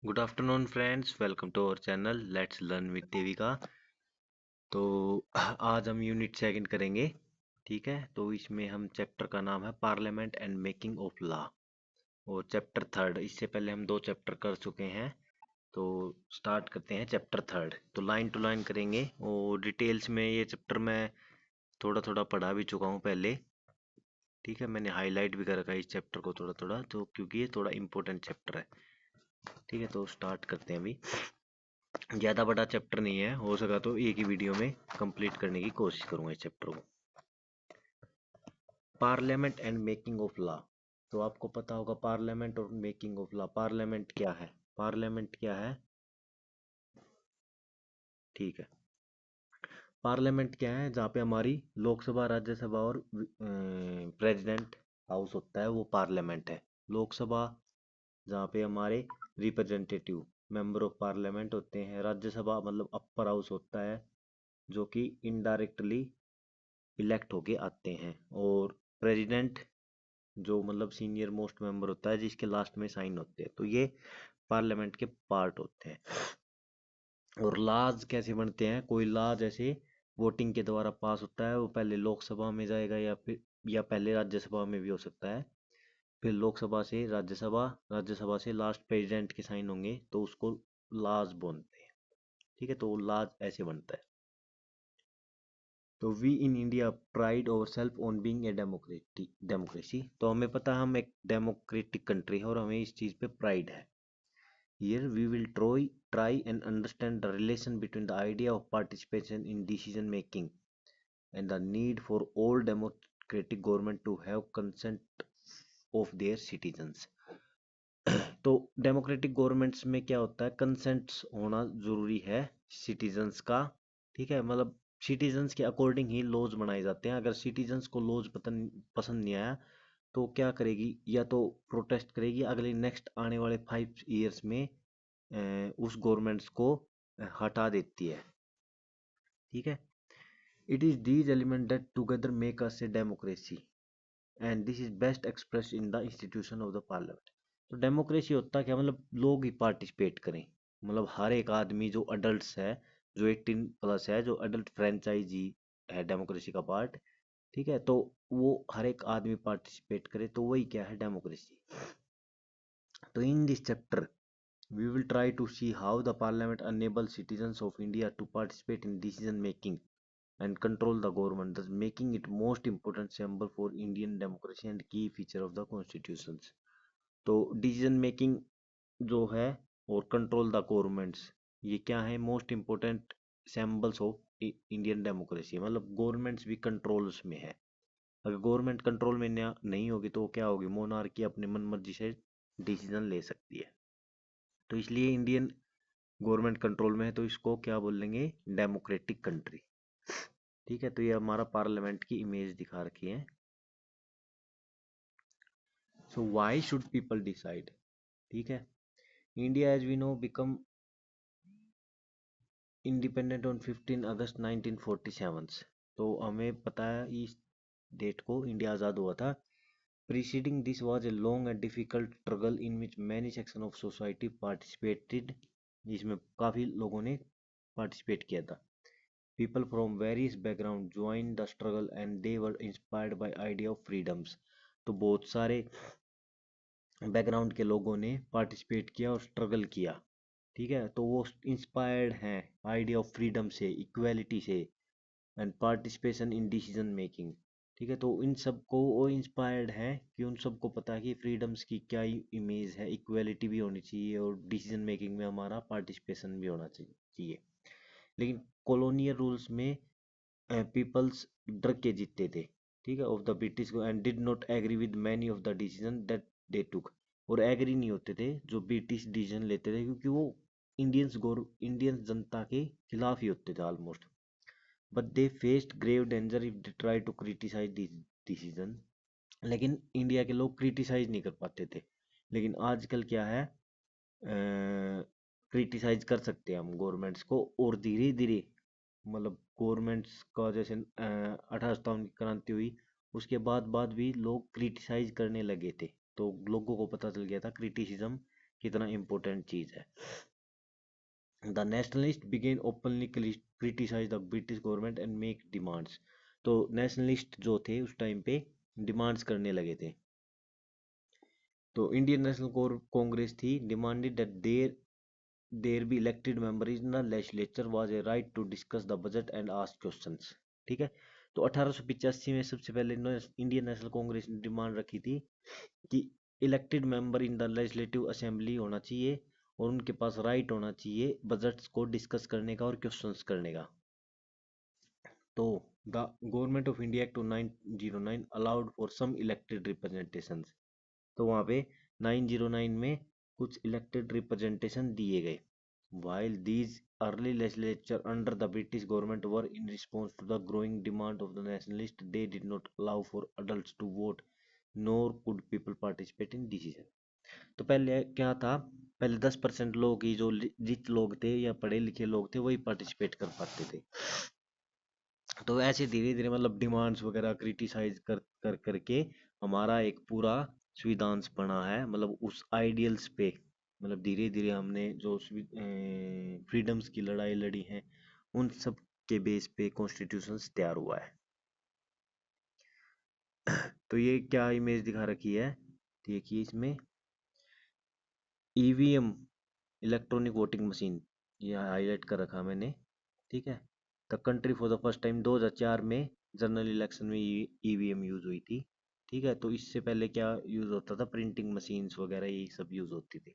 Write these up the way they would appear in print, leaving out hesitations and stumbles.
Good afternoon friends, welcome to our channel let's learn with Devika. तो आज हम unit second करेंगे। ठीक है, तो इसमें हम चैप्टर का नाम है parliament and making of law और चैप्टर थर्ड। इससे पहले हम दो चैप्टर कर चुके हैं, तो स्टार्ट करते हैं चैप्टर थर्ड। तो लाइन टू लाइन करेंगे और डिटेल्स में ये चैप्टर मैं थोड़ा थोड़ा पढ़ा भी चुका हूँ पहले। ठीक है, मैंने हाईलाइट भी कर रखा है इस चैप्टर को थोड़ा थोड़ा, तो क्योंकि ये थोड़ा इंपॉर्टेंट चैप्टर है। ठीक है, तो स्टार्ट करते हैं अभी। ज़्यादा बड़ा चैप्टर नहीं है, हो सका तो एक ही वीडियो में कंप्लीट करने की कोशिश करूंगा इस चैप्टर को। Parliament and making of law. तो आपको पता होगा पार्लियामेंट और मेकिंग ऑफ लॉ। पार्लियामेंट क्या है? पार्लियामेंट क्या है? ठीक है, पार्लियामेंट क्या है? जहाँ पे हमारी लोकसभा, राज्यसभा और प्रेसिडेंट हाउस होता है, वो पार्लियामेंट है। लोकसभा जहाँ पे हमारे रिप्रेजेंटेटिव मेंबर ऑफ पार्लियामेंट होते हैं। राज्यसभा मतलब अपर हाउस होता है, जो कि इनडायरेक्टली इलेक्ट होके आते हैं। और प्रेसिडेंट जो मतलब सीनियर मोस्ट मेंबर होता है, जिसके लास्ट में साइन होते हैं। तो ये पार्लियामेंट के पार्ट होते हैं। और लॉज कैसे बनते हैं? कोई लॉ जैसे वोटिंग के द्वारा पास होता है, वो पहले लोकसभा में जाएगा या पहले राज्यसभा में भी हो सकता है। फिर लोकसभा से राज्यसभा, राज्यसभा से लास्ट प्रेसिडेंट के साइन होंगे, तो उसको लॉज बोलते हैं। ठीक है, तो लॉज ऐसे बनता है। तो we in India pride over self on being a democracy. तो हमें पता है हम एक डेमोक्रेटिक कंट्री है और हमें इस चीज़ पे प्राइड है। Here we will try and understand the relation between the idea of participation in decision making and the need for all democratic government to have consent of their citizens. तो democratic governments में क्या होता है? Consent होना जरूरी है citizens का। ठीक है, मतलब सिटीजन्स के अकॉर्डिंग ही लॉज बनाए जाते हैं। अगर सिटीजन्स को लॉज पसंद नहीं आया, तो क्या करेगी? या तो प्रोटेस्ट करेगी, अगले नेक्स्ट आने वाले 5 ईयर्स में उस गवर्नमेंट्स को हटा देती है। ठीक है, it is these element that together make us a democracy and this is best express in the institution of the parliament. तो डेमोक्रेसी होता क्या? मतलब लोग ही पार्टिसिपेट करें, मतलब हर एक आदमी जो अडल्ट है, जो 18+ है, जो अडल्ट फ्रेंचाइजी है डेमोक्रेसी का पार्ट। ठीक है, तो वो हर एक आदमी पार्टिसिपेट करे, तो वही क्या है? डेमोक्रेसी। तो in this chapter we will try to see how the parliament enables citizens of India to participate in decision making and control the government, thus making it most important symbol for Indian democracy and key feature of the constitutions. तो decision making जो है और control the governments, ये क्या है? Most important symbols of Indian democracy. मतलब governments भी controls में है। अगर गवर्नमेंट कंट्रोल में नहीं होगी, तो क्या होगी? मोनार्की अपने मन मर्जी से डिसीजन ले सकती है। तो इसलिए इंडियन गवर्नमेंट कंट्रोल में है, तो इसको क्या बोलेंगे? Democratic country. ठीक है, तो ये हमारा पार्लियामेंट की इमेज दिखा रखी है। So why should people decide? ठीक है, India as we know become independent on 15 August 1947। तो हमें पता है इस डेट को इंडिया आज़ाद हुआ था। Preceding this was a long and difficult struggle in which many section of society participated, जिसमें काफ़ी लोगों ने पार्टिसिपेट किया था। People from various backgrounds joined the struggle and they were inspired by idea of freedoms। तो बहुत सारे background के लोगों ने पार्टिसिपेट किया और स्ट्रगल किया। ठीक है, तो वो इंस्पायर्ड हैं आइडिया ऑफ फ्रीडम से, इक्वेलिटी से, and participation in decision making. ठीक है, तो इन सब को वो इंस्पायर्ड है कि उन सबको पता है कि फ्रीडम्स की क्या इमेज है, इक्वेलिटी भी होनी चाहिए और डिसीजन मेकिंग में हमारा पार्टिसिपेशन भी होना चाहिए। लेकिन कॉलोनियल रूल्स में पीपल्स डर के जीतते थे। ठीक है, ऑफ द ब्रिटिश को, and did not agree with many of the decision that they took. और एग्री नहीं होते थे जो ब्रिटिश डिसीजन लेते थे, क्योंकि वो इंडियंस जनता के खिलाफ ही होते थे almost. But they faced grave danger if they try to criticise this decision. लेकिन इंडिया के लोग क्रिटिसाइज नहीं कर पाते थे। लेकिन आजकल क्या है? क्रिटिसाइज कर सकते हैं हम गवर्नमेंट्स को, और धीरे धीरे मतलब गवर्नमेंट्स का जैसे 1857 की क्रांति हुई, उसके बाद बाद भी लोग क्रिटिसाइज करने लगे थे। तो लोगों को पता चल गया था क्रिटिसिज्म कितना इम्पोर्टेंट चीज है। The nationalist began openly criticise the British government and make demands. तो नेशनलिस्ट जो थे उस टाइम पे डिमांड्स करने लगे थे। तो इंडियन नेशनल कांग्रेस थी demanded that there be elected member in the legislature was a right to discuss the budget and ask questions. ठीक है। तो 1885 में सबसे पहले इंडियन नेशनल कांग्रेस ने डिमांड रखी थी कि elected member in the legislative assembly होना चाहिए और उनके पास राइट होना चाहिए बजट्स को डिस्कस करने का और क्वेश्चंस करने का। तो the government of India act 1909 allowed for some elected representations. तो वहाँ पे 909 में कुछ इलेक्टेड रिप्रेजेंटेशन दिए गए। While these early legislature under the British government were in response to the growing demand of the nationalists, they did not allow for adults to vote, nor could people participate in decision। तो पहले क्या था, पहले 10% लोग ही जो rich लोग थे या पढ़े लिखे लोग थे वही पार्टिसिपेट कर पाते थे। तो ऐसे धीरे धीरे मतलब डिमांड्स वगैरह क्रिटिसाइज कर कर करके हमारा एक पूरा संविधान बना है, मतलब उस आइडियल्स पे, मतलब धीरे धीरे हमने जो फ्रीडम्स की लड़ाई लड़ी है उन सब के बेस पे कॉन्स्टिट्यूशन तैयार हुआ है। तो ये क्या इमेज दिखा रखी है, देखिए इसमें ईवीएम इलेक्ट्रॉनिक वोटिंग मशीन ये हाईलाइट कर रखा मैंने। ठीक है। The country for the first time 2004 में जनरल इलेक्शन में ईवीएम यूज हुई थी। ठीक है। तो इससे पहले क्या यूज होता था, प्रिंटिंग मशीन्स वगैरह यही सब यूज होती थी।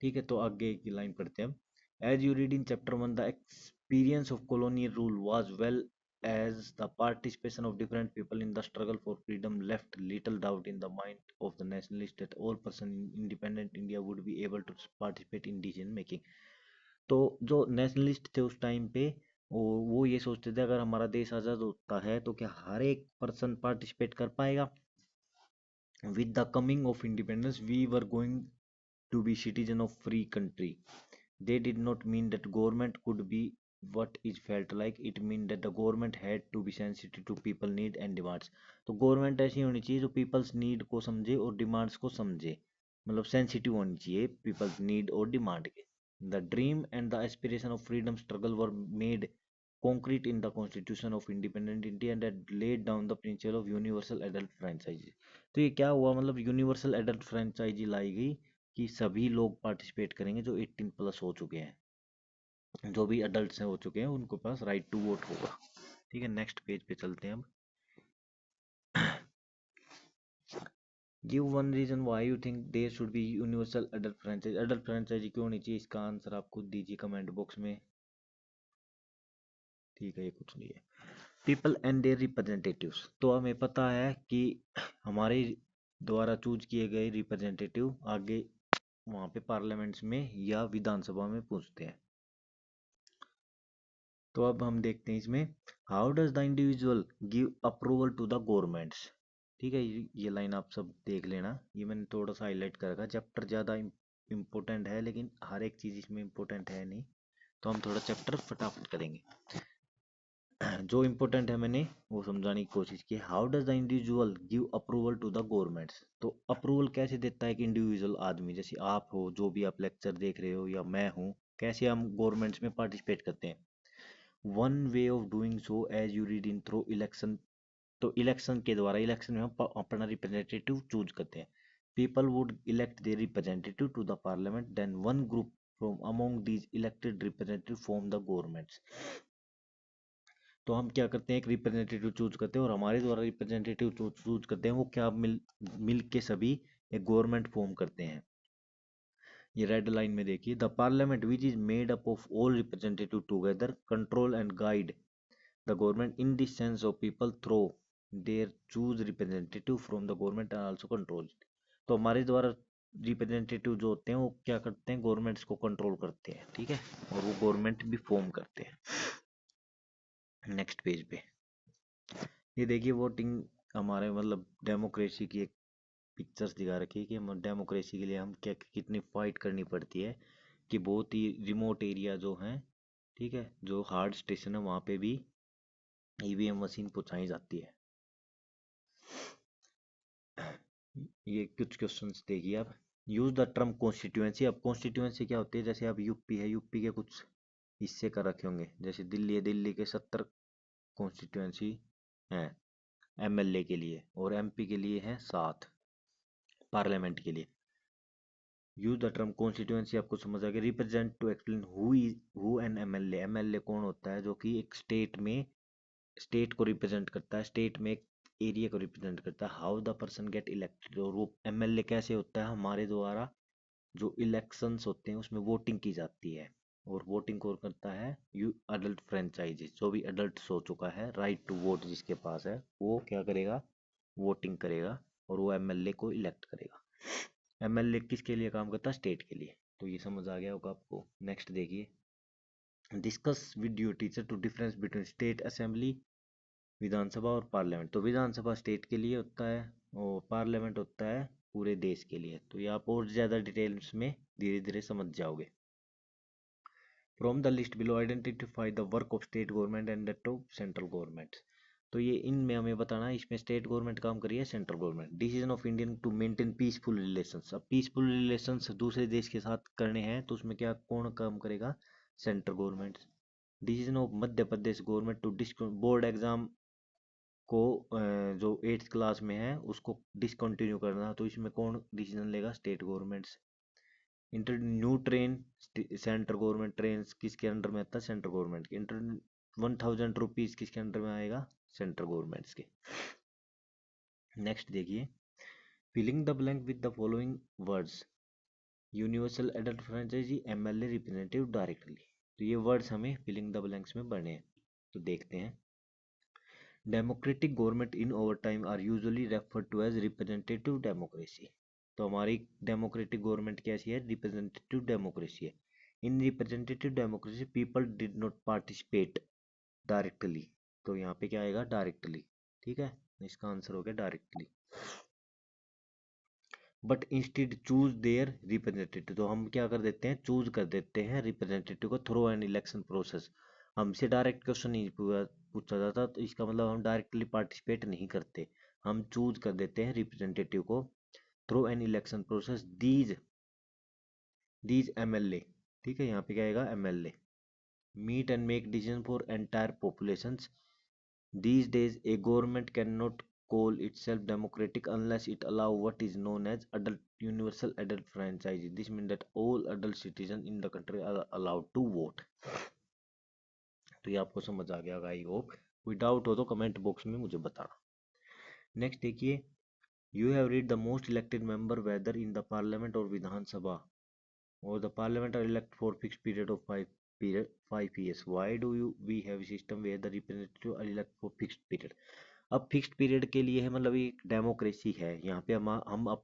ठीक है। तो आगे की लाइन पढ़ते हैं हम। As you read in chapter 1 the experience of colonial rule was well as the participation of different people in the struggle for freedom left little doubt in the mind of the nationalist that all person in independent India would be able to participate in decision making। तो जो nationalist थे उस time पे वो ये सोचते थे अगर हमारा देश आज़ाद होता है तो क्या हर एक पर्सन पार्टिसिपेट कर पाएगा। With the coming of independence we were going to be citizen of free country। They did not mean that government could be what is felt like, it mean that the government had to be sensitive to people need and demands। तो government ऐसी होनी चाहिए जो peoples need को समझे और demands को समझे, मतलब सेंसिटिव होनी चाहिए पीपल्स नीड और डिमांड के। The dream and the aspiration of freedom struggle were made concrete in the constitution of independent India and had laid down the principle of universal adult franchise। तो ये क्या हुआ, मतलब universal adult franchise लाई गई कि सभी लोग पार्टिसिपेट करेंगे जो 18 प्लस हो चुके हैं, जो भी अडल्ट हो चुके हैं उनको पास राइट टू वोट होगा। ठीक है। नेक्स्ट पेज पे चलते हैं हम। Give one reason why you think there should be universal adult franchise. Adult franchise क्यों होनी चाहिए, इसका आंसर आप खुद दीजिए कमेंट बॉक्स में। ठीक है, ये कुछ नहीं है। People and their representatives. तो हमें पता है कि हमारे द्वारा चूज किए गए रिप्रेजेंटेटिव आगे वहाँ पे पार्लियामेंट्स में या विधानसभा में पूछते हैं। तो अब हम देखते हैं इसमें how does the individual give approval to the governments. ठीक है। ये लाइन आप सब देख लेना, ये मैंने थोड़ा सा हाईलाइट कर रखा। चैप्टर ज़्यादा इम्पोर्टेंट है लेकिन हर एक चीज़ इसमें इम्पोर्टेंट है नहीं, तो हम थोड़ा चैप्टर फटाफट करेंगे। जो इम्पोर्टेंट है मैंने वो समझाने की कोशिश की। How does the individual give approval to the governments. तो अप्रूवल कैसे देता है एक इंडिविजुअल आदमी, जैसे आप हो, जो भी आप लेक्चर देख रहे हो या मैं हूँ, कैसे हम गवर्नमेंट्स में पार्टिसिपेट करते हैं। One way of doing so as you read in through election. तो इलेक्शन के द्वारा, इलेक्शन में हम अपना रिप्रेजेंटेटिव चूज करते हैं। People would elect their representative to the parliament, then one group from among these elected representative form the governments. तो हम क्या करते हैं, एक रिप्रेजेंटेटिव चूज करते हैं और हमारे द्वारा रिप्रेजेंटेटिव चूज करते हैं वो क्या मिल के सभी एक गवर्नमेंट फॉर्म करते हैं। ये रेड लाइन में देखिए, the parliament which is made up of all representative together control and guide the government in the sense of people through their choose representative from the government and also control. तो हमारे द्वारा representative जो होते हैं वो क्या करते हैं, गवर्नमेंट्स को कंट्रोल करते हैं। ठीक है। और वो गवर्नमेंट भी फॉर्म करते हैं। नेक्स्ट पेज पे ये देखिए वोटिंग हमारे मतलब डेमोक्रेसी की एक पिक्चर्स दिखा रखी है कि हम डेमोक्रेसी के लिए हम क्या कितनी फाइट करनी पड़ती है, कि बहुत ही रिमोट एरिया जो हैं, ठीक है, जो हार्ड स्टेशन है वहाँ पे भी ईवीएम मशीन पहुँचाई जाती है। ये कुछ क्वेश्चंस देखिए आप। Use the term constituency. अब कॉन्स्टिट्यूएंसी क्या होती है, जैसे अब यूपी है, यूपी के कुछ हिस्से कर रखे होंगे, जैसे दिल्ली है, दिल्ली के 70 कॉन्स्टिट्यूएंसी हैं एमएलए के लिए, और एमपी के लिए है 7 पार्लियामेंट के लिए। यूज द टर्म कॉन्स्टिट्यूएंसी आपको समझ आ गया। Represent to explain who an MLA. MLA कौन होता है, जो कि एक स्टेट में, स्टेट को रिप्रेजेंट करता है, स्टेट में एक एरिया को रिप्रेजेंट करता है। How the person get elected, और वो एमएलए कैसे होता है, हमारे द्वारा जो इलेक्शंस होते हैं उसमें वोटिंग की जाती है, और वोटिंग कौन करता है, यू अडल्ट फ्रेंचाइजीज, जो भी अडल्ट हो चुका है, राइट टू वोट जिसके पास है, वो क्या करेगा, वोटिंग करेगा, और वो एमएलए को इलेक्ट करेगा। एमएलए किसके लिए काम करता है, स्टेट के लिए। तो ये समझ आ गया होगा आपको। नेक्स्ट देखिए, discuss with your teacher to difference between state assembly, Vidhan Sabha और पार्लियामेंट। तो विधानसभा स्टेट के लिए होता है, और पार्लियामेंट होता है पूरे देश के लिए। तो ये आप और ज़्यादा डिटेल्स में धीरे धीरे समझ जाओगे। From the list below identify the work of state government and that of central government. तो ये इनमें हमें बताना है, इसमें स्टेट गवर्नमेंट काम कर रही है, central government. Decision of Indian to maintain peaceful relations. अब पीसफुल रिलेशंस दूसरे देश के साथ करने हैं, तो उसमें क्या कौन काम करेगा, central government. Decision of Madhya Pradesh government to board exam को जो 8th क्लास में है उसको डिसकंटिन्यू करना, तो इसमें कौन डिसीजन लेगा, state government. Inter new train, central government, train किसके अंडर में आता है, सेंट्रल गवर्नमेंट के। इंटर 1000 रुपीज किसके अंडर में आएगा, सेंट्रल गवर्नमेंट के। नेक्स्ट देखिए, filling the blank with the following words, universal adult franchise, MLA representative directly. तो ये वर्ड्स हमें फिलिंग द ब्लैंक्स में बढ़ने हैं, तो देखते हैं। Democratic government in over time are usually referred to as representative democracy. तो हमारी डेमोक्रेटिक गवर्नमेंट कैसी है, रिप्रेजेंटेटिव डेमोक्रेसी है। In representative democracy people did not participate directly. तो यहाँ पे क्या आएगा, डायरेक्टली। ठीक है, इसका आंसर हो गया directly. But instead choose their representative. तो हम क्या कर देते हैं, चूज कर देते हैं रिप्रेजेंटेटिव को थ्रू एन इलेक्शन प्रोसेस। हमसे डायरेक्ट क्वेश्चन नहीं पूछा जाता, तो इसका मतलब हम डायरेक्टली पार्टिसिपेट नहीं करते, हम चूज कर देते हैं रिप्रेजेंटेटिव को through an election process. These MLA, ठीक है, यहाँ पे क्या आएगा, MLA meet and make decision for entire populations. These days, a government cannot call itself democratic unless it allow what is known as universal adult franchise. This means that all adult citizens in the country are allowed to vote. तो ये आपको समझ आ गया, I hope. कोई doubt हो तो comment box में मुझे बताना। नेक्स्ट देखिए, you have read the most elected member whether in the parliament और Vidhan Sabha or the parliament are elect for fixed period of 5 years. Why do we have a system where the representative are elect for fixed period? अब fixed period के लिए है, मतलब ये democracy है, यहाँ पे हम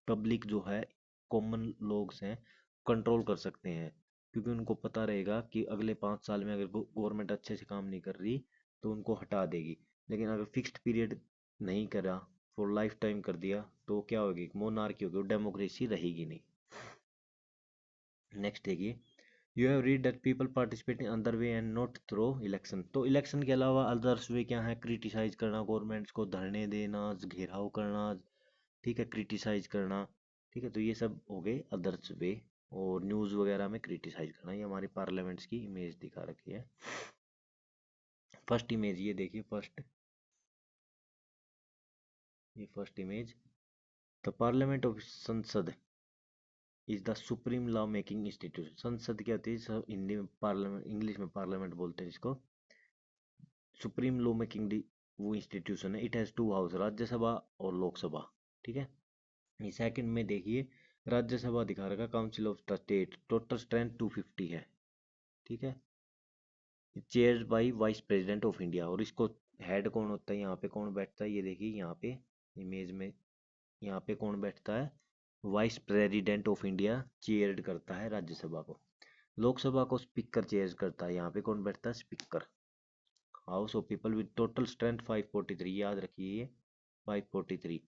पब्लिक जो है, कॉमन लोग हैं, कंट्रोल कर सकते हैं, क्योंकि उनको पता रहेगा कि अगले 5 साल में अगर गवर्नमेंट अच्छे से काम नहीं कर रही तो उनको हटा देगी। लेकिन अगर फिक्स्ड पीरियड नहीं करा, फॉर लाइफ टाइम कर दिया, तो क्या होगी, मोनार्की होगी, डेमोक्रेसी रहेगी नहीं। नेक्स्ट देखिए, you have read that people participate in other way and not through election. तो इलेक्शन के अलावा अदर्स वे क्या है, क्रिटिसाइज करना गवर्नमेंट्स को, धरने देना, घेराव करना, ठीक है, क्रिटिसाइज करना, ठीक है। तो ये सब हो गए अदर्स वे, और न्यूज़ वगैरह में क्रिटिसाइज करना। ये हमारी पार्लियामेंट्स की इमेज दिखा रखी है। फर्स्ट इमेज ये देखिए, first image, the parliament of Sansad is the supreme law making institution. Sansad क्या होती है, हिंदी में पार्लियामेंट, इंग्लिश में पार्लियामेंट बोलते हैं इसको। सुप्रीम लॉ मेकिंग वो इंस्टीट्यूशन है। इट हैज़ 2 हाउस, राज्यसभा और लोकसभा, ठीक है। ये सेकंड में देखिए, राज्यसभा दिखा रखा, council of the state, total strength 250 है, ठीक है। Chair by vice president of India, और इसको हेड कौन होता है, यहाँ पे कौन बैठता है, ये देखिए यहाँ पे इमेज में, यहाँ पे कौन बैठता है, vice president of India chaired करता है राज्यसभा को। लोकसभा को स्पीकर चेयर करता है, यहाँ पे कौन बैठता है, speaker. House of people with total strength 543, याद रखिए ये 543,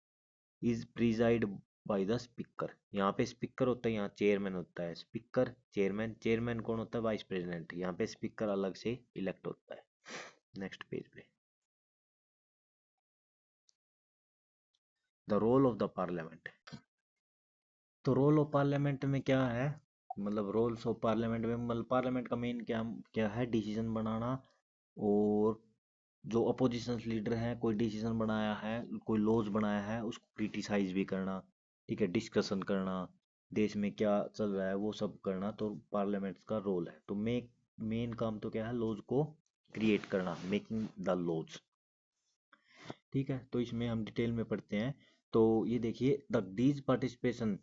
is preside by the speaker. यहाँ पे स्पीकर होता है, यहाँ चेयरमैन होता है, स्पीकर चेयरमैन, चेयरमैन कौन होता है, वाइस प्रेसिडेंट, यहाँ पे स्पीकर अलग से इलेक्ट होता है। नेक्स्ट पेज पे, the role of the parliament. तो रोल ऑफ पार्लियामेंट में क्या है, मतलब रोल्स ऑफ पार्लियामेंट में मतलब पार्लियामेंट का मेन क्या क्या है, डिसीजन बनाना। और जो अपोजिशन लीडर हैं, कोई डिसीजन बनाया है, कोई लॉज बनाया है, उसको क्रिटिसाइज भी करना, ठीक है, डिस्कशन करना, देश में क्या चल रहा है वो सब करना, तो पार्लियामेंट का रोल है। तो मेन काम तो क्या है, लॉज को क्रिएट करना, मेकिंग द लॉज। ठीक है, तो इसमें हम डिटेल में पढ़ते हैं। तो ये देखिए, the these participation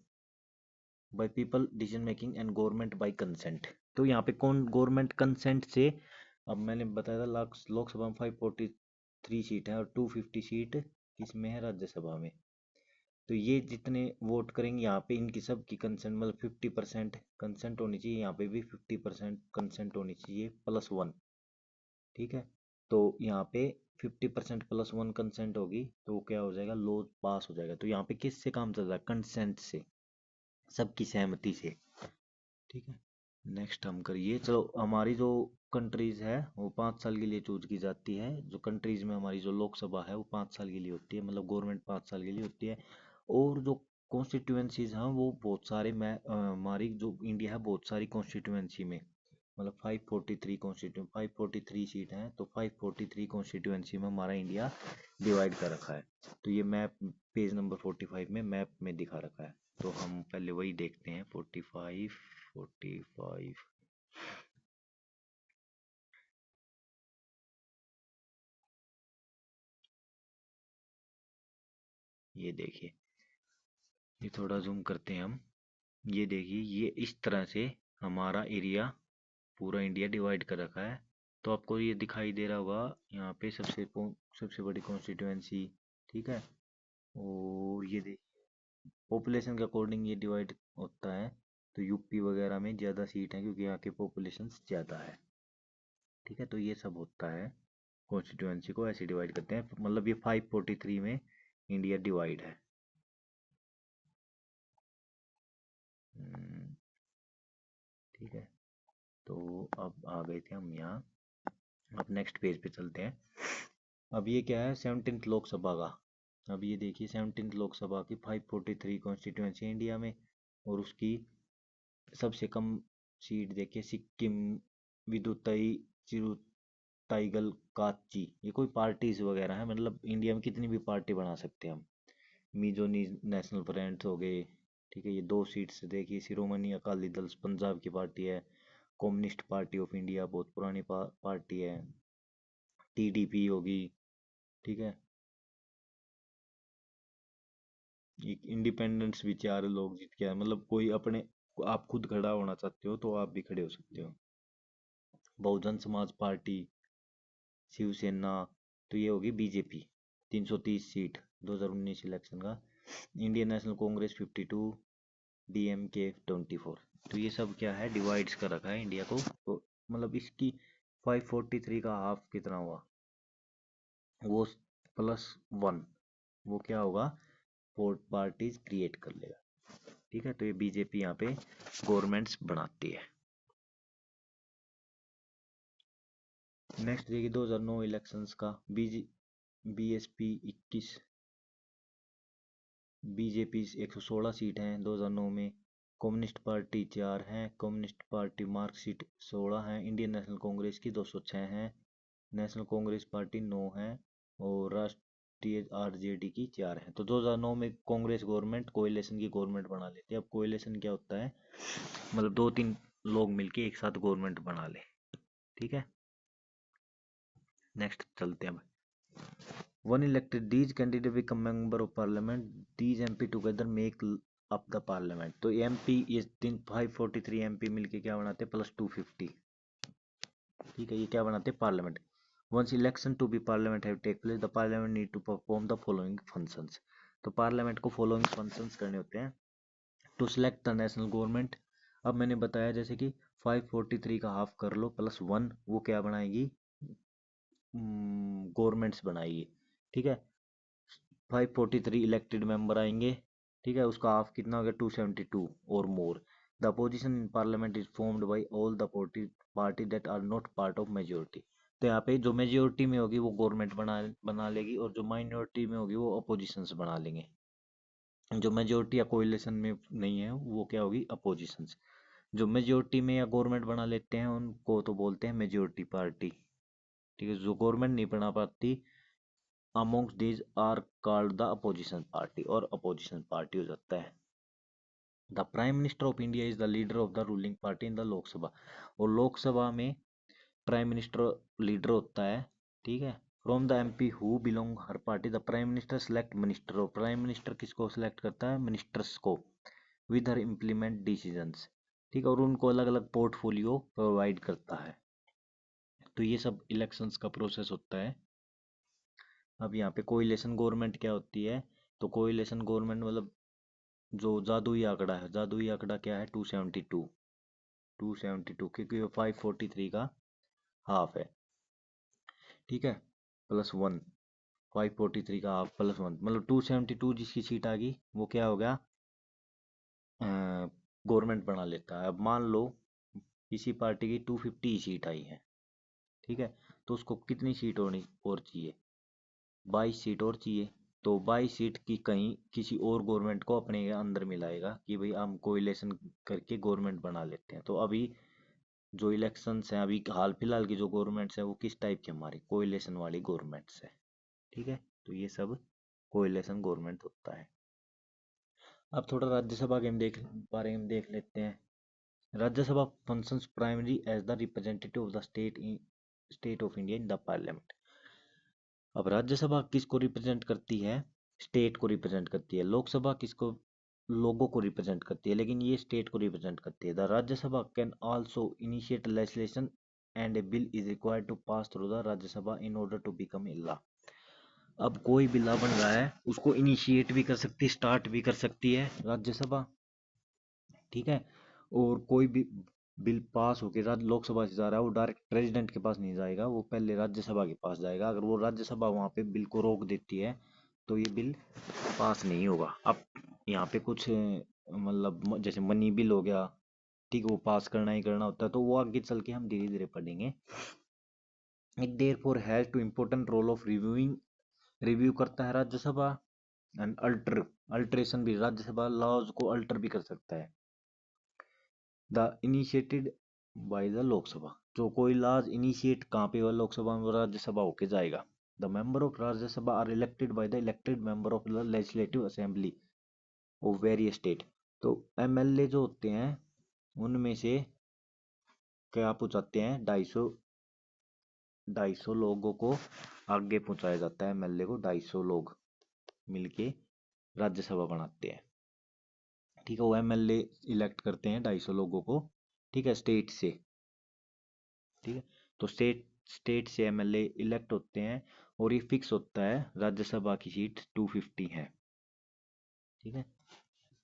by people, decision making and government by consent. तो यहाँ पे कौन गवर्नमेंट कंसेंट से, अब मैंने बताया था लोकसभा में 543 सीट है और 250 सीट किसमें है, राज्यसभा में। तो ये जितने वोट करेंगे यहाँ पे, इनकी सब की कंसेंट मतलब 50% कंसेंट होनी चाहिए, यहाँ पे भी 50% कंसेंट होनी चाहिए +1। ठीक है, तो यहाँ पे 50% +1 कंसेंट होगी, तो क्या हो जाएगा, लॉ पास हो जाएगा। तो यहाँ पे किससे काम चल रहा है, कंसेंट से, सबकी सहमति से। ठीक है, नेक्स्ट हम करिए। चलो, हमारी जो कंट्रीज है वो 5 साल के लिए चूज की जाती है। जो कंट्रीज में हमारी जो लोकसभा है वो 5 साल के लिए होती है, मतलब गवर्नमेंट 5 साल के लिए होती है। और जो कॉन्स्टिट्यूएंसीज हैं वो बहुत सारे, मैं हमारी जो इंडिया है बहुत सारी कॉन्स्टिट्यूएंसी में, मतलब 543 सीट हैं, तो 543 कॉन्स्टिट्यूएंसी में हमारा इंडिया डिवाइड कर रखा है। तो ये मैप पेज नंबर 45 में मैप में दिखा रखा है। तो हम पहले वही देखते हैं, 45। ये देखिए, ये थोड़ा जूम करते हैं हम। ये देखिए, ये इस तरह से हमारा एरिया, पूरा इंडिया डिवाइड कर रखा है। तो आपको ये दिखाई दे रहा होगा, यहाँ पे सबसे बड़ी कॉन्स्टिट्यूएंसी। ठीक है, और ये देखिए, पॉपुलेशन के अकॉर्डिंग ये डिवाइड होता है। तो यूपी वगैरह में ज़्यादा सीट है क्योंकि यहाँ की पॉपुलेशन ज़्यादा है। ठीक है, तो ये सब होता है, कॉन्स्टिट्यूएंसी को ऐसे डिवाइड करते हैं, मतलब ये 543 में इंडिया डिवाइड है। हम्म, ठीक है, तो अब आ गए थे हम यहाँ। अब नेक्स्ट पेज पे चलते हैं। अब ये क्या है, 17th लोकसभा का। अब ये देखिए, 17th लोकसभा की 543 कॉन्स्टिट्यूएंसी इंडिया में, और उसकी सबसे कम सीट देखिए, सिक्किम, विदुतई, चिरुताईगल, काची। ये कोई पार्टीज वगैरह है, मतलब इंडिया में कितनी भी पार्टी बना सकते हैं हम। मिजोनी नेशनल फ्रंट हो गए। ठीक है, ये 2 सीट्स देखिए, शिरोमणि अकाली दल पंजाब की पार्टी है, कम्युनिस्ट पार्टी ऑफ इंडिया बहुत पुरानी पार्टी है, टीडीपी होगी। ठीक है, इंडिपेंडेंस भी 4 लोग जीत के आए, मतलब कोई अपने, आप खुद खड़ा होना चाहते हो तो आप भी खड़े हो सकते हो। बहुजन समाज पार्टी, शिवसेना, तो ये होगी बीजेपी, 330 सीट 2019 इलेक्शन का। Indian National Congress 52, DMK 24। तो ये सब क्या है, डिवाइड्स कर रखा है इंडिया को। तो मतलब इसकी 543 का हाफ कितना हुआ, वो +1, वो क्या होगा, 4 पार्टीज क्रिएट कर लेगा। ठीक है, तो ये बीजेपी यहाँ पे गवर्नमेंट्स बनाती है। नेक्स्ट देखिए, 2009 इलेक्शंस का, बीएसपी 21, बीजेपी 116 सीट हैं 2009 में, कम्युनिस्ट पार्टी 4 हैं, कम्युनिस्ट पार्टी मार्क्सिस्ट 16 हैं, इंडियन नेशनल कांग्रेस की 206 हैं, नेशनल कांग्रेस पार्टी 9 है, और राष्ट्रीय आरजेडी की 4 है। तो 2009 में कांग्रेस गवर्नमेंट कोएलिशन की गवर्नमेंट बना लेती है। अब कोएलिशन क्या होता है, मतलब 2-3 लोग मिलके एक साथ गवर्नमेंट बना ले। ठीक है, नेक्स्ट चलते हैं। One elected, these candidate become member of parliament. These MP together make up the parliament. तो MP, ये 543 MP मिलके क्या बनाते हैं, +250। ठीक है, ये क्या बनाते हैं, parliament. Once election to be parliament have take place, the parliament need to perform the following functions. तो पार्लियामेंट को फॉलोइंग फंक्शंस करने होते हैं। To select the national government, अब मैंने बताया जैसे कि 543 का हाफ कर लो +1, वो क्या बनाएगी, गवर्नमेंट्स बनाएगी। ठीक है, 543 इलेक्टेड मेंबर आएंगे। ठीक है, उसका हाफ कितना हो गया, 272 और more. The opposition in parliament is formed by all the party that are not part of majority. तो यहाँ पे जो मेजोरिटी में होगी वो गवर्नमेंट बना बना लेगी, और जो माइनॉरिटी में होगी वो अपोजिशन बना लेंगे। जो मेजोरिटी या कोalition में नहीं है वो क्या होगी, अपोजिशन। जो मेजोरिटी में या गवर्नमेंट बना लेते हैं उनको तो बोलते हैं मेजोरिटी पार्टी। ठीक है, जो गवर्नमेंट नहीं बना पाती, amongst these are called the opposition party, और अपोजिशन पार्टी हो जाता है। The prime minister of India is the leader of the ruling party in the Lok Sabha. और लोकसभा में प्राइम मिनिस्टर लीडर होता है। ठीक है, from the MP who belong her party the prime minister select minister. और प्राइम मिनिस्टर किसको select करता है, मिनिस्टर्स को, विद हर इम्प्लीमेंट डिसीजंस। ठीक है, और उनको अलग अलग पोर्टफोलियो प्रोवाइड करता है। तो ये सब इलेक्शंस का प्रोसेस होता है। अब यहाँ पे कोइलेशन गवर्नमेंट क्या होती है, तो कोइलेशन गवर्नमेंट मतलब जो जादुई आंकड़ा है, जादुई आंकड़ा क्या है, 272। 272 क्योंकि वो 543 का हाफ है। ठीक है, +1, 543 का हाफ +1 मतलब 272 जिसकी सीट आ गई वो क्या हो गया, गवर्नमेंट बना लेता है। अब मान लो किसी पार्टी की 250 सीट आई है। ठीक है, तो उसको कितनी सीट होनी और चाहिए, 22 सीट और चाहिए। तो 22 सीट की कहीं किसी और गवर्नमेंट को अपने अंदर मिलाएगा कि भाई हम कोइलेशन करके गवर्नमेंट बना लेते हैं। तो अभी जो इलेक्शंस हैं, अभी हाल फिलहाल की जो गवर्नमेंट्स हैं वो किस टाइप की, हमारी कोइलेशन वाली गवर्नमेंट्स है। ठीक है, तो ये सब कोइलेशन गवर्नमेंट होता है। अब थोड़ा राज्यसभा के बारे में देख लेते हैं। Rajya Sabha functions primary as the representative of the state of India in the parliament. अब राज्यसभा किसको रिप्रेजेंट करती है, स्टेट को रिप्रेजेंट करती है। लोकसभा किसको, लोगों को रिप्रेजेंट करती है, लेकिन ये स्टेट को रिप्रेजेंट करती है। The Rajya Sabha can also initiate legislation and a bill is required to pass through the Rajya Sabha in order to become a law. अब कोई भी लॉ बन रहा है उसको इनिशिएट भी कर सकती है, स्टार्ट भी कर सकती है राज्यसभा। ठीक है, और कोई भी बिल पास होके लोकसभा से जा रहा है वो डायरेक्ट प्रेसिडेंट के पास नहीं जाएगा, वो पहले राज्यसभा के पास जाएगा। अगर वो राज्यसभा वहां पे बिल को रोक देती है तो ये बिल पास नहीं होगा। अब यहाँ पे कुछ मतलब जैसे मनी बिल हो गया, ठीक है, वो पास करना ही करना होता है, तो वो आगे चल के हम धीरे धीरे पढ़ेंगे। It therefore has to important role of reviewing, review करता है राज्यसभा, एंड अल्टरेशन भी, राज्यसभा लॉज को अल्टर भी कर सकता है। The initiated by the Lok Sabha, जो कोई लॉज इनिशिएट कहाँ पे हुआ, लोकसभा में, राज्यसभा होके जाएगा। The member of Rajya Sabha are elected by the elected member of the legislative assembly of various state. तो एमएलए जो होते हैं उनमें से क्या पहुंचाते हैं, 250 लोगों को आगे पहुंचाया जाता है। एमएलए को 250 लोग मिलके राज्यसभा बनाते हैं। ठीक है, वो एमएलए इलेक्ट करते हैं 250 लोगों को। ठीक है, स्टेट से। ठीक है, तो स्टेट से एमएलए इलेक्ट होते हैं, और ये फिक्स होता है राज्यसभा की सीट 250 है। ठीक है,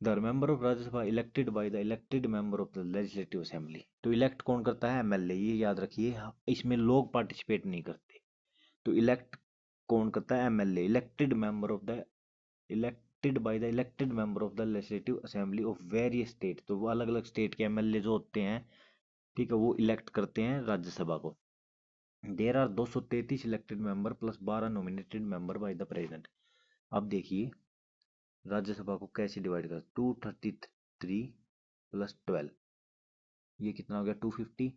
the member of Rajya Sabha elected by the elected member of the legislative assembly. तो इलेक्ट कौन करता है, एमएलए, ये याद रखिए, इसमें लोग पार्टिसिपेट नहीं करते। तो इलेक्ट कौन करता है, MLA, elected member of the, elected by the elected member of the legislative assembly of various state. तो वो अलग अलग स्टेट के एमएलए जो होते हैं, ठीक है, वो इलेक्ट करते हैं राज्यसभा को। There are 233 elected member plus 12 nominated member by the president. अब देखिए राज्यसभा को कैसे डिवाइड कर, 233 प्लस 12, ये कितना हो गया, 250।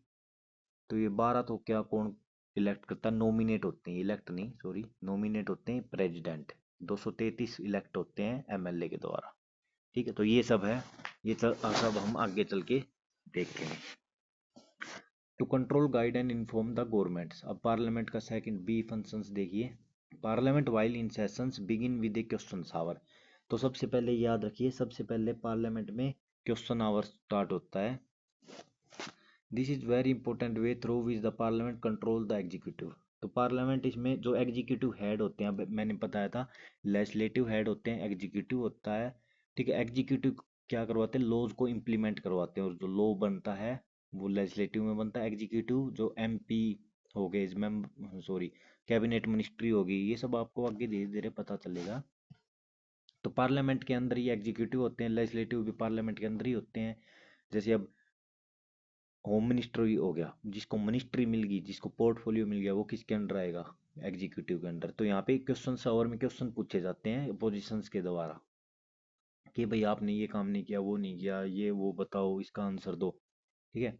तो ये 12 तो क्या कौन इलेक्ट करता है, नॉमिनेट होते हैं, इलेक्ट नहीं, सॉरी, नॉमिनेट होते हैं प्रेसिडेंट। 233 इलेक्ट होते हैं एमएलए के द्वारा। ठीक है, तो ये सब है, ये सब हम आगे चल के देखेंगे। To control guide and inform the governments. अब पार्लियामेंट का सेकंड बी फंक्शंस देखिए। Parliament while in sessions begin with a question hour. तो सबसे पहले याद रखिए, सबसे पहले पार्लियामेंट में क्वेश्चन आवर स्टार्ट होता है। This is very important way through which the parliament control the executive. तो पार्लियामेंट इसमें जो एग्जीक्यूटिव हेड होते हैं, मैंने बताया था, लेजिस्लेटिव हेड होते हैं, एग्जीक्यूटिव होता है। ठीक है, एग्जीक्यूटिव क्या करवाते हैं, लॉज को इम्प्लीमेंट करवाते हैं, और जो लॉ बनता है वो लेजिस्लेटिव में बनता है। एग्जीक्यूटिव जो एमपी हो गए, सॉरी, कैबिनेट मिनिस्ट्री होगी, ये सब आपको आगे धीरे धीरे पता चलेगा। तो पार्लियामेंट के अंदर ही एग्जीक्यूटिव होते हैं, लेजिस्लेटिव भी पार्लियामेंट के अंदर ही होते हैं। जैसे अब होम मिनिस्टर हो गया, जिसको मिनिस्ट्री मिल गई, जिसको पोर्टफोलियो मिल गया, वो किसके अंडर आएगा, एग्जीक्यूटिव के अंडर। तो यहाँ पे क्वेश्चन आवर में क्वेश्चन पूछे जाते हैं अपोजिशंस के द्वारा। कि भाई आपने ये काम नहीं किया, वो नहीं किया, ये वो बताओ, इसका आंसर दो। ठीक है।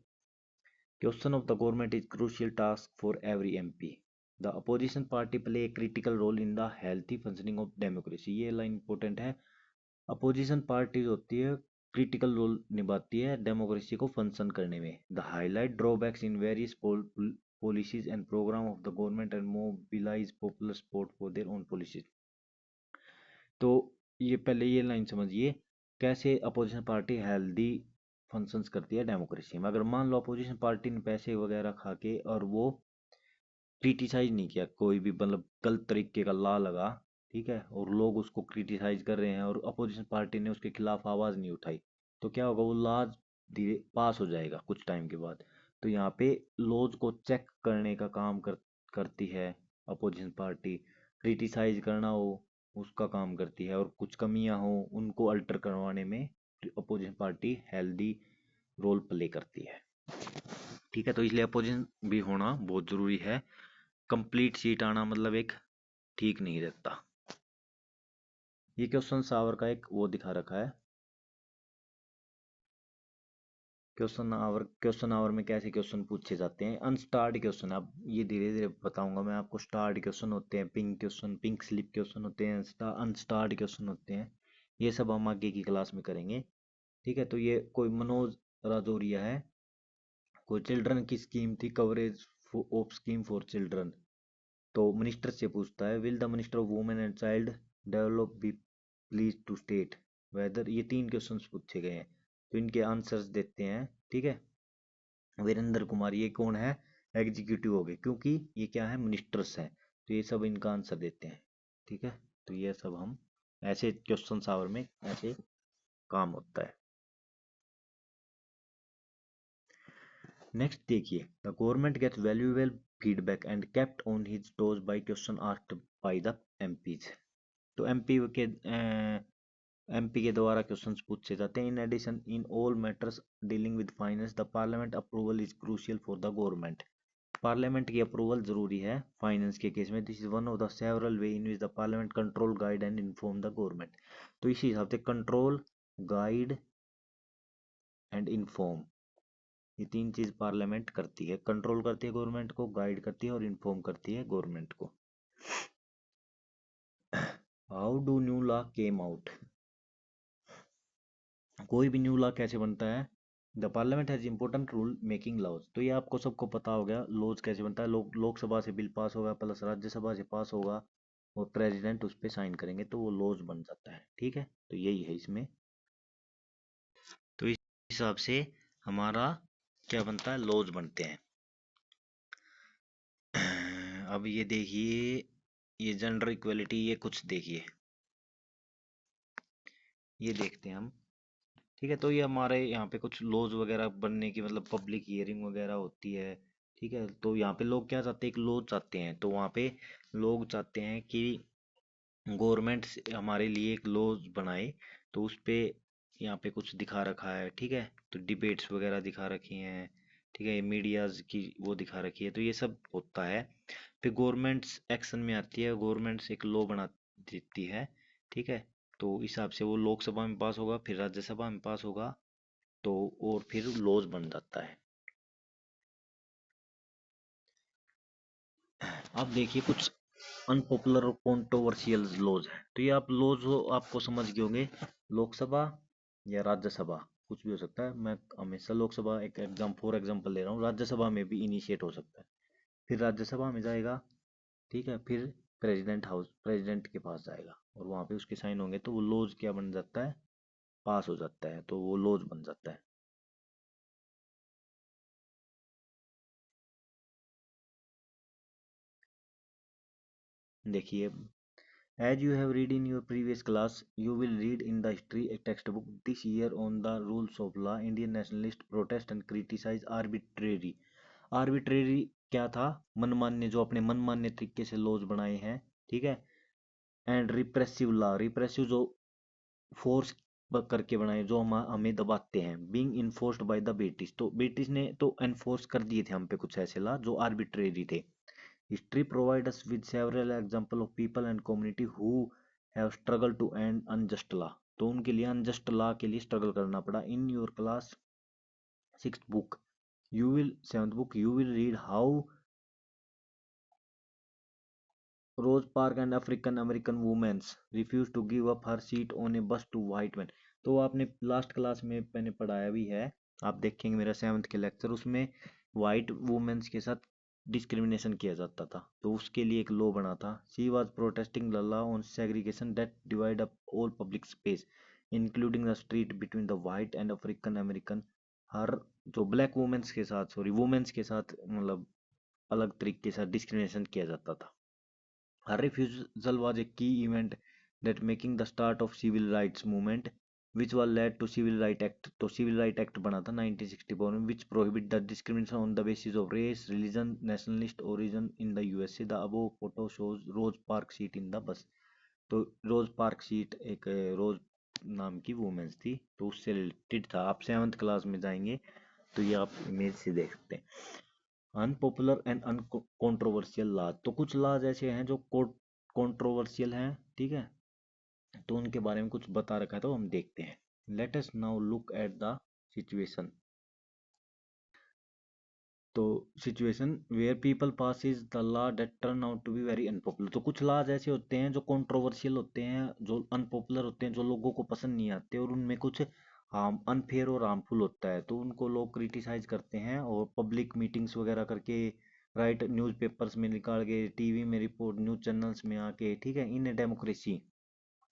Question of the government is crucial task for every MP. The opposition party play a critical role in the healthy functioning of democracy. ये लाइन इंपॉर्टेंट है। अपोजिशन पार्टी होती है क्रिटिकल रोल निभाती है डेमोक्रेसी को फंक्शन करने में। The highlight drawbacks in various policies and program of the government and mobilize popular support for their own policies. तो ये पहले ये लाइन समझिए, कैसे अपोजिशन पार्टी हेल्दी फंक्शंस करती है डेमोक्रेसी में। अगर मान लो अपोजिशन पार्टी ने पैसे वगैरह खा के और वो क्रिटिसाइज नहीं किया, कोई भी मतलब गलत तरीके का ला लगा, ठीक है, और लोग उसको क्रिटिसाइज कर रहे हैं और अपोजिशन पार्टी ने उसके खिलाफ आवाज नहीं उठाई, तो क्या होगा, वो लॉ धीरे पास हो जाएगा कुछ टाइम के बाद। तो यहाँ पे लॉज को चेक करने का काम करती है अपोजिशन पार्टी। क्रिटिसाइज करना हो उसका काम करती है, और कुछ कमियां हो उनको अल्टर करवाने में opposition party healthy role play करती है। ठीक है, तो इसलिए अपोजिशन भी होना बहुत जरूरी है। कंप्लीट सीट आना मतलब एक ठीक नहीं रहता। ये क्वेश्चन आवर का एक वो दिखा रखा है। क्वेश्चन आवर में कैसे क्वेश्चन पूछे जाते हैं, अनस्टार्ड क्वेश्चन। अब ये धीरे धीरे बताऊंगा मैं आपको। स्टार्ड क्वेश्चन होते हैं, pink question, pink slip question होते हैं, अनस्टार्ड क्वेश्चन होते हैं। ये सब हम आगे की क्लास में करेंगे। ठीक है, तो ये कोई मनोज राजौरिया है, कोई चिल्ड्रन की स्कीम थी, coverage of scheme for children. तो मिनिस्टर से पूछता है, will the minister of women and child develop be please to state whether. ये तीन क्वेश्चंस पूछे गए हैं, तो इनके आंसर्स देते हैं। ठीक है, वीरेंद्र कुमार ये कौन है, एग्जीक्यूटिव हो गए, क्योंकि ये क्या है, मिनिस्टर्स हैं, तो ये सब इनका आंसर देते हैं। ठीक है, तो ये सब हम ऐसे क्वेश्चन आवर में ऐसे काम होता है। नेक्स्ट देखिए, the government gets valuable feedback and kept on his toes by question asked by the MPs. तो एमपी के द्वारा क्वेश्चंस पूछे जाते हैं। In addition in all matters dealing with finance the parliament approval is crucial for the government. Parliament की approval जरूरी है finance के केस में। This is one of the several way in which the parliament control guide and inform the government. तो इसी हिसाब से control, guide and inform, ये तीन चीज पार्लियामेंट करती है। कंट्रोल करती है गवर्नमेंट को, गाइड करती है और इन्फॉर्म करती है गवर्नमेंट को। How do new law came out. कोई भी न्यू लॉ कैसे बनता है, the parliament has important rule making laws. तो ये आपको सबको पता हो गया, लॉज कैसे बनता है। लोकसभा से बिल पास होगा प्लस राज्यसभा से पास होगा और प्रेसिडेंट उस पर साइन करेंगे तो वो लॉज बन जाता है। ठीक है, तो यही है इसमें। तो इस हिसाब से हमारा क्या बनता है, लॉज बनते हैं। अब ये देखिए, ये जेंडर इक्वलिटी, ये कुछ देखिए, ये देखते हैं हम। ठीक है, तो ये हमारे यहाँ पे कुछ लॉज वगैरह बनने की मतलब पब्लिक हियरिंग वगैरह होती है। ठीक है, तो यहाँ पे लोग क्या चाहते हैं, एक लॉज चाहते हैं। तो वहाँ पे लोग चाहते हैं कि गवर्नमेंट हमारे लिए एक लॉज बनाए। तो उस पे यहाँ पे कुछ दिखा रखा है। ठीक है, तो डिबेट्स वगैरह दिखा रखी हैं। ठीक है, मीडियाज की वो दिखा रखी है, तो ये सब होता है। फिर गवर्नमेंट्स एक्शन में आती है, गवर्नमेंट्स एक लॉ बना देती है। ठीक है, तो इस हिसाब से वो लोकसभा में पास होगा, फिर राज्यसभा में पास होगा, तो और फिर लॉज बन जाता है। अब देखिए कुछ अनपॉपुलर और कॉन्ट्रोवर्शियल लॉज है। तो ये आप लॉज हो आपको समझ गए होंगे, लोकसभा या राज्यसभा कुछ भी हो सकता है। मैं हमेशा लोकसभा एक फॉर एग्जांपल ले रहा हूँ, राज्यसभा में भी इनिशिएट हो सकता है। फिर राज्यसभा में जाएगा, ठीक है, फिर प्रेसिडेंट के पास जाएगा और वहां पे उसके साइन होंगे, तो वो लॉज क्या बन जाता है, पास हो जाता है, तो वो लॉज बन जाता है। देखिए, as you have read in your previous class, you will read in the history textbook this year on the rules of law. Indian nationalists protest and criticize arbitrary. Arbitrary क्या था, मनमान्य, जो अपने मनमान्य तरीके से लॉज बनाए हैं। ठीक है, एंड रिप्रेसिव लॉ, रिप्रेसिव जो फोर्स करके बनाए, जो हमें दबाते हैं। Being enforced by the British, तो ब्रिटिश ने तो एनफोर्स कर दिए थे हम पे कुछ ऐसे लॉ जो आर्बिट्रेरी थे। History provides us with several examples of people and community who have struggled to end unjust law. तो उनके लिए अनजस्ट लॉ के लिए स्ट्रगल करना पड़ा। In your class 6th book you will 7th book you will read how Rosa Parks and African American womens refuse to give up her seat on a bus to white man. तो आपने last class में मैंने पढ़ाया भी है, आप देखेंगे मेरा 7th के लेक्चर, उसमें वाइट वुमेन्स के साथ डिस्क्रिमिनेशन किया जाता था, तो उसके लिए एक लॉ बना था। She was protesting the law on segregation that divide up all public space including the street between the white and African American. हर जो ब्लैक वुमेन्स के साथ, सॉरी वुमेन्स के साथ, मतलब अलग तरीके से डिस्क्रिमिनेशन किया जाता था। Her refusal was a key event that making the start of civil rights movement, which was led to Civil Right Act। तो Civil Right Act बना था 1964 में, which prohibit the discrimination on the basis of race, religion, nationalist origin in the USA। The above photo shows Rose Park seat in the bus। तो रोज park seat एक रोज नाम की women's थी, तो उससे रिलेटेड था। आप 7th क्लास में जाएंगे तो ये आप इमेज से देख सकते हैं। अनपॉपुलर एंड अनकॉन्ट्रोवर्शियल लॉज, तो कुछ लॉज ऐसे हैं जो कॉन्ट्रोवर्शियल हैं, ठीक है, तो उनके बारे में कुछ बता रखा है, तो हम देखते हैं। Let us now look at the situation. तो situation where people pass is the law that turn out to be very unpopular. तो कुछ लॉज ऐसे होते हैं जो कंट्रोवर्शियल होते हैं, जो अनपॉपुलर होते हैं, जो लोगों को पसंद नहीं आते, और उनमें कुछ हार्म अनफेयर और हार्मफुल होता है, तो उनको लोग क्रिटिसाइज करते हैं और पब्लिक मीटिंग्स वगैरह करके, राइट, न्यूज़पेपर्स में निकाल के, टीवी में रिपोर्ट, न्यूज़ चैनल्स में आके, ठीक है। In a democracy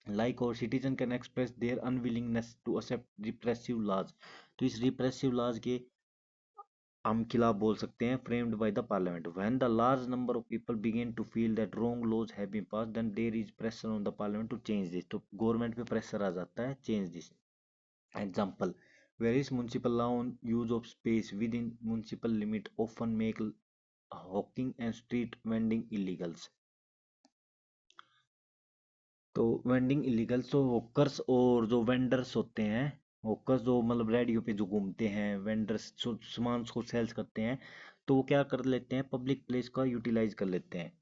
like our citizen can express their unwillingness to accept repressive laws. तो इस रिप्रेसिव लॉज के हम खिलाफ बोल सकते हैं, framed by the parliament. When the large number of people begin to feel that wrong laws have been passed then there is pressure on the parliament to change this. तो government पे pressure आ जाता है, change this. Example various municipal law on use of space within municipal limit often make hawking and street vending illegals. तो vending illegals, तो hawkers और जो vendors होते हैं, हॉकर्स जो मतलब रेडियो पे जो घूमते हैं, वेंडर्स जो सामान को सेल्स करते हैं, तो वो क्या कर लेते हैं, पब्लिक प्लेस का यूटिलाइज कर लेते हैं।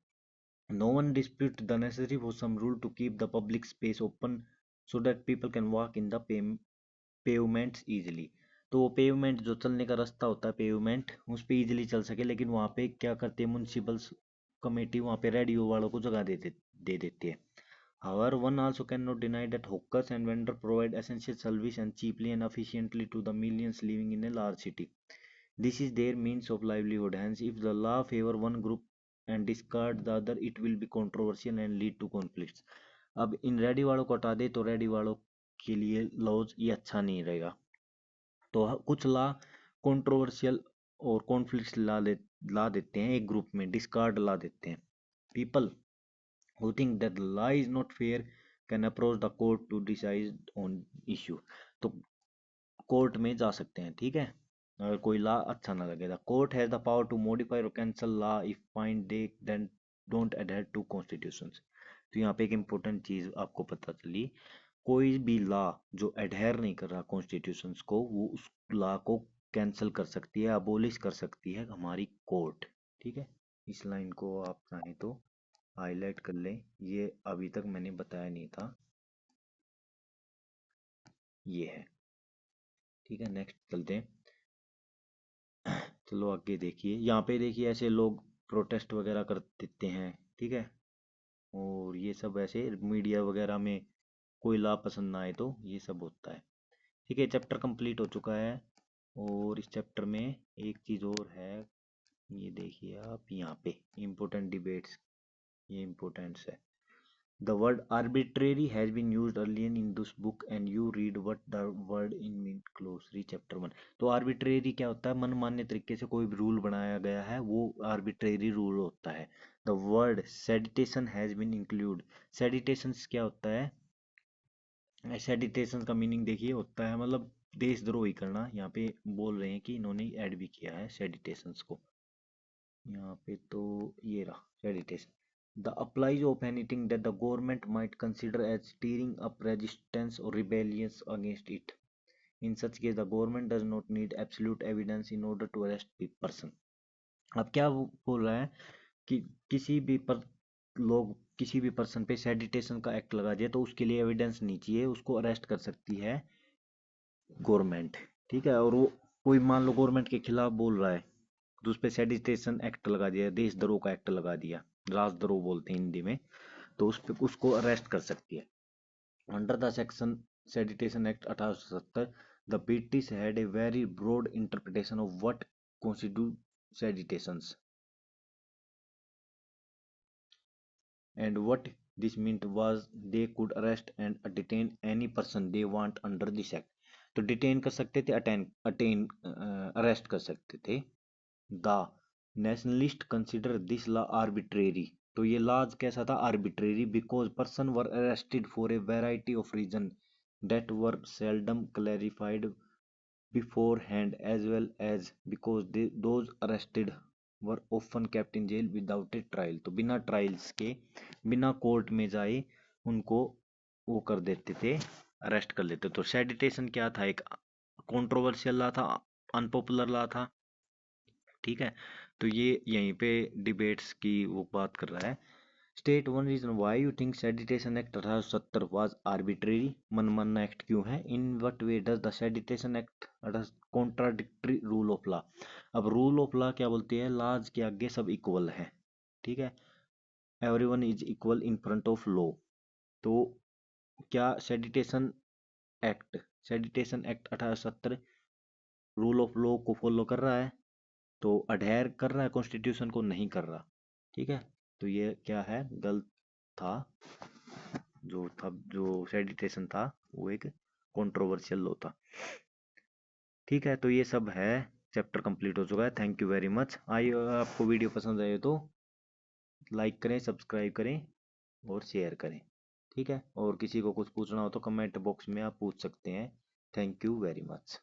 No one dispute the necessary for some rule to keep the public space open so that people can walk in the pavements easily. तो वो पेवमेंट जो चलने का रास्ता होता है, पेवमेंट, उस पे इजिली चल सके, लेकिन वहाँ पे क्या करते हैं म्यूनसिपल कमेटी, वहाँ पे रेडियो वालों को जगह दे देती है। However, one also cannot deny that hawkers and vendors provide essential service and cheaply and efficiently to the millions living in a large city. This is their means of livelihood. Hence, if the law favor one group and discard the other, it will be controversial and lead to conflicts। अब in ready वालों को हटा दे तो ready वालों के लिए laws ये अच्छा नहीं रहेगा। तो कुछ लॉ कंट्रोवर्शियल और कॉन्फ्लिक्ट्स ला देते हैं, एक ग्रुप में डिस्कार्ड ला देते हैं। People who think that the law is not fair can approach the court to decide on issue। तो कोर्ट में जा सकते हैं, ठीक है, अगर कोई लॉ अच्छा ना लगे। The court has the power to modify और cancel law if find they then don't adhere to constitutions. तो यहाँ पे एक इम्पोर्टेंट चीज आपको पता चली, कोई भी लॉ जो अडहेर नहीं कर रहा कॉन्स्टिट्यूशंस को, वो उस लॉ को कैंसिल कर सकती है, अबोलिश कर सकती है हमारी कोर्ट, ठीक है। इस लाइन को आप चाहें तो हाईलाइट कर लें, ये अभी तक मैंने बताया नहीं था, ये है, ठीक है। नेक्स्ट चलते हैं, चलो आगे देखिए। यहाँ पे देखिए ऐसे लोग प्रोटेस्ट वगैरह कर देते हैं, ठीक है, और ये सब ऐसे मीडिया वगैरह में कोई लॉ पसंद ना आए तो ये सब होता है, ठीक है। चैप्टर कंप्लीट हो चुका है, और इस चैप्टर में एक चीज़ और है, ये देखिए आप यहाँ पे इम्पोर्टेंट डिबेट्स, ये इम्पोर्टेंट्स है। The word arbitrary has been used earlier in this book and you read what the word in mean closely chapter 1। तो arbitrary क्या होता है, मनमान्य तरीके से कोई भी रूल बनाया गया है, वो arbitrary रूल होता है। The word sedition has been included। sedition क्या होता है, sedition का मीनिंग देखिए, होता है मतलब देशद्रोही करना। यहाँ पे बोल रहे हैं कि इन्होंने ऐड भी किया है sedition को, यहाँ पे तो ये रहा sedition। The applies of anything that the government might consider as stirring up resistance or rebellion against it। In such case, the government does not need absolute evidence in order to arrest the person। अब क्या बोल रहा है कि किसी भी पर लोग किसी भी पर्सन पे सेडिटेशन का एक्ट लगा दिया तो उसके लिए एविडेंस नहीं चाहिए, उसको अरेस्ट कर सकती है गवर्नमेंट। ठीक है, और वो कोई मान लो गवर्नमेंट के खिलाफ बोल रहा है तो उस पर सेडिटेशन एक्ट लगा दिया, देशद्रोह का एक्ट लगा दिया, राजद्रोह बोलते हैं हिंदी में, तो उस पे उसको अरेस्ट कर सकती है। Under the section seditation act 1870 the British had a very broad interpretation of what constitute seditations and what this meant was they could arrest and detain any person they want under this act। तो detain कर सकते थे, अटेन arrest कर सकते थे। The nationalist consider this law arbitrary, तो ये लॉज कैसा था, arbitrary, because person were arrested for a variety of reason that were seldom clarified beforehand as well as because those arrested were often kept in jail without a trial। तो बिना trials के, बिना court में जाए उनको वो कर देते थे, अरेस्ट कर लेते। तो सेडिटेशन क्या था, एक कंट्रोवर्शियल लॉ था, अनपॉपुलर लॉ था। ठीक है, तो ये यहीं पे डिबेट्स की वो बात कर रहा है। State one reason why you think seditation act 1870 was arbitrary, मनमाना एक्ट क्यों है। In what way does the seditation act contradictory rule of law. अब रूल ऑफ लॉ क्या बोलती है, लॉज के आगे सब इक्वल है। ठीक है, everyone is equal in front of law. तो क्या act seditation act 1870 rule of law को फॉलो कर रहा है, तो अडेयर कर रहा है कॉन्स्टिट्यूशन को, नहीं कर रहा। ठीक है, तो ये क्या है, गलत था। जो सेडिटेशन था वो एक कंट्रोवर्शियल लॉ था। ठीक है, तो ये सब है, चैप्टर कंप्लीट हो चुका है। Thank you very much. I आपको वीडियो पसंद आए तो लाइक करें, सब्सक्राइब करें और शेयर करें। ठीक है, और किसी को कुछ पूछना हो तो कमेंट बॉक्स में आप पूछ सकते हैं। Thank you very much.